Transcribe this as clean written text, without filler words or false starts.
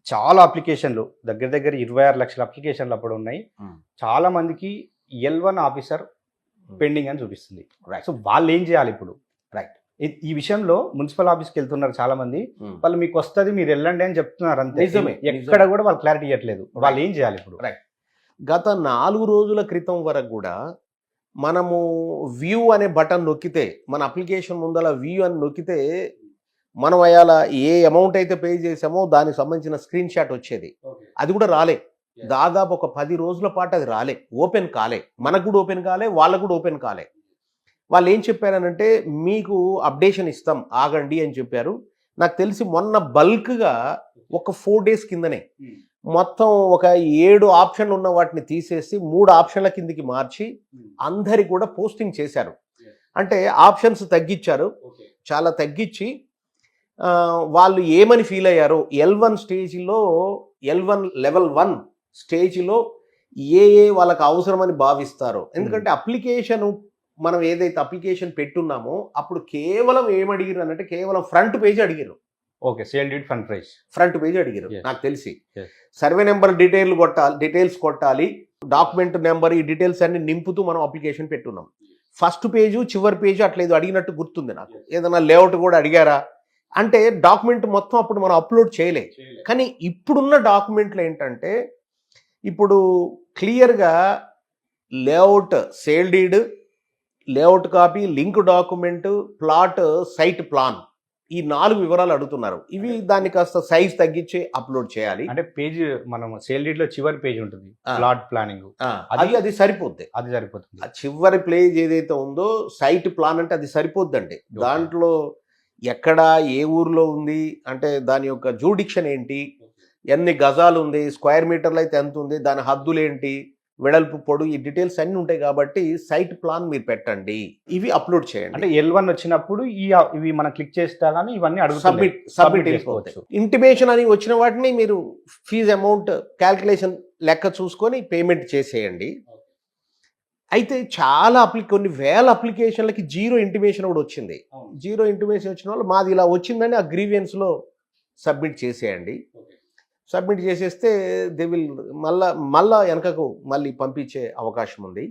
చాలా అప్లికేషన్లు దగ్గర దగ్గర 26 లక్షల అప్లికేషన్లు అప్పుడు ఉన్నాయి. చాలా మందికి L1 ఆఫీసర్ పెండింగ్ అని చూపిస్తుంది. సో వాళ్ళు ఏం చేయాలి ఇప్పుడు? రైట్. ఈ విషయంలో మున్సిపల్ ఆఫీస్కి వెళ్తున్నారు చాలా మంది. వాళ్ళు మీకు వస్తుంది మీరు వెళ్ళండి అని చెప్తున్నారు అంతే. నిజమే. ఎక్కడ కూడా వాళ్ళు క్లారిటీ ఇవ్వట్లేదు. వాళ్ళు ఏం చేయాలి ఇప్పుడు? రైట్. గత 4 రోజుల క్రితం వరకు కూడా మనము వ్యూ అనే బటన్ నొక్కితే, మన అప్లికేషన్ ముందల వ్యూ అని నొక్కితే మనం అయాల ఏ అమౌంట్ అయితే పే చేసామో దానికి సంబంధించిన స్క్రీన్ షాట్ వచ్చేది. అది కూడా రాలే. దాదాపు ఒక 10 రోజుల పాటు అది రాలే, ఓపెన్ కాలే. మనకు కూడా ఓపెన్ కాలే, వాళ్ళకు కూడా ఓపెన్ కాలే. వాళ్ళు ఏం చెప్పారనంటే మీకు అప్డేషన్ ఇస్తాం ఆగండి అని చెప్పారు. నాకు తెలిసి మొన్న బల్క్గా ఒక 4 days కిందనే మొత్తం ఒక 7 ఆప్షన్లు ఉన్న వాటిని తీసేసి 3 ఆప్షన్ల కిందికి మార్చి అందరి కూడా పోస్టింగ్ చేశారు. అంటే ఆప్షన్స్ తగ్గించారు, చాలా తగ్గించి వాళ్ళు ఏమని ఫీల్ అయ్యారో L1 స్టేజ్లో, L1 లెవెల్ 1 స్టేజ్లో ఏ వాళ్ళకి అవసరమని భావిస్తారో. ఎందుకంటే అప్లికేషన్ మనం ఏదైతే అప్లికేషన్ పెట్టున్నామో అప్పుడు కేవలం ఏమడిగిరు అంటే కేవలం ఫ్రంట్ పేజ్ అడిగారు. Okay, sale deed fund price front page అడిగారు. నాకు తెలిసి సర్వే నెంబర్ డీటెయిల్స్ కొట్టాలి, డాక్యుమెంట్ నెంబర్, ఈ డీటెయిల్స్ అన్ని నింపుతూ మనం అప్లికేషన్ పెట్టున్నాం. ఫస్ట్ పేజు చివరి పేజు అట్లేదు అడిగినట్టు గుర్తుంది నాకు. ఏదైనా లేఅవుట్ కూడా అడిగారా అంటే డాక్యుమెంట్ మొత్తం అప్పుడు మనం అప్లోడ్ చేయలే. కానీ ఇప్పుడున్న డాక్యుమెంట్లు ఏంటంటే ఇప్పుడు క్లియర్గా layout, sale deed, layout copy, link document, plot, site plan, ఈ 4 వివరాలు అడుగుతున్నారు. ఇవి దాన్ని కాస్త సైజ్ తగ్గించి అప్లోడ్ చేయాలి. అంటే పేజ్ మనం సేల్ డీడ్ లో చివరి పేజ్ ఉంటుంది, ప్లాట్ ప్లానింగ్, అది సరిపోద్ది. అది సరిపోతుంది. చివరి పేజ్ ఏదైతే ఉందో సైట్ ప్లాన్ అంటే అది సరిపోద్దండి. దాంట్లో ఎక్కడ ఏ ఊర్లో ఉంది అంటే దాని యొక్క జూడిక్షన్ ఏంటి, ఎన్ని గజాలు ఉంది, స్క్వేర్ మీటర్లు అయితే ఎంత ఉంది, దాని హద్దులు ఏంటి, వెడల్పు పొడు, ఈ డీటెయిల్స్ అన్ని ఉంటాయి. కాబట్టి సైట్ ప్లాన్ మీరు పెట్టండి, ఇవి అప్లోడ్ చేయండి. అంటే L1 వచ్చినప్పుడు ఇవి మనం క్లిక్ చేస్తా కానీ ఇవన్నీ సబ్మిట్ చేసుకోవచ్చు. ఇంటిమేషన్ అని వచ్చిన వాటిని మీరు ఫీజ్ అమౌంట్ క్యాల్కులేషన్ లెక్క చూసుకొని పేమెంట్ చేసేయండి. అయితే చాలా కొన్ని వేల అప్లికేషన్లకి 0 ఇంటిమేషన్ కూడా వచ్చింది. 0 ఇంటిమేషన్ వచ్చిన వాళ్ళు మాది ఇలా వచ్చిందని ఆ గ్రీవియన్స్లో సబ్మిట్ చేసేయండి. సబ్మిట్ చేసేస్తే దే విల్ మళ్ళా వెనకకు మళ్ళీ పంపించే అవకాశం ఉంది.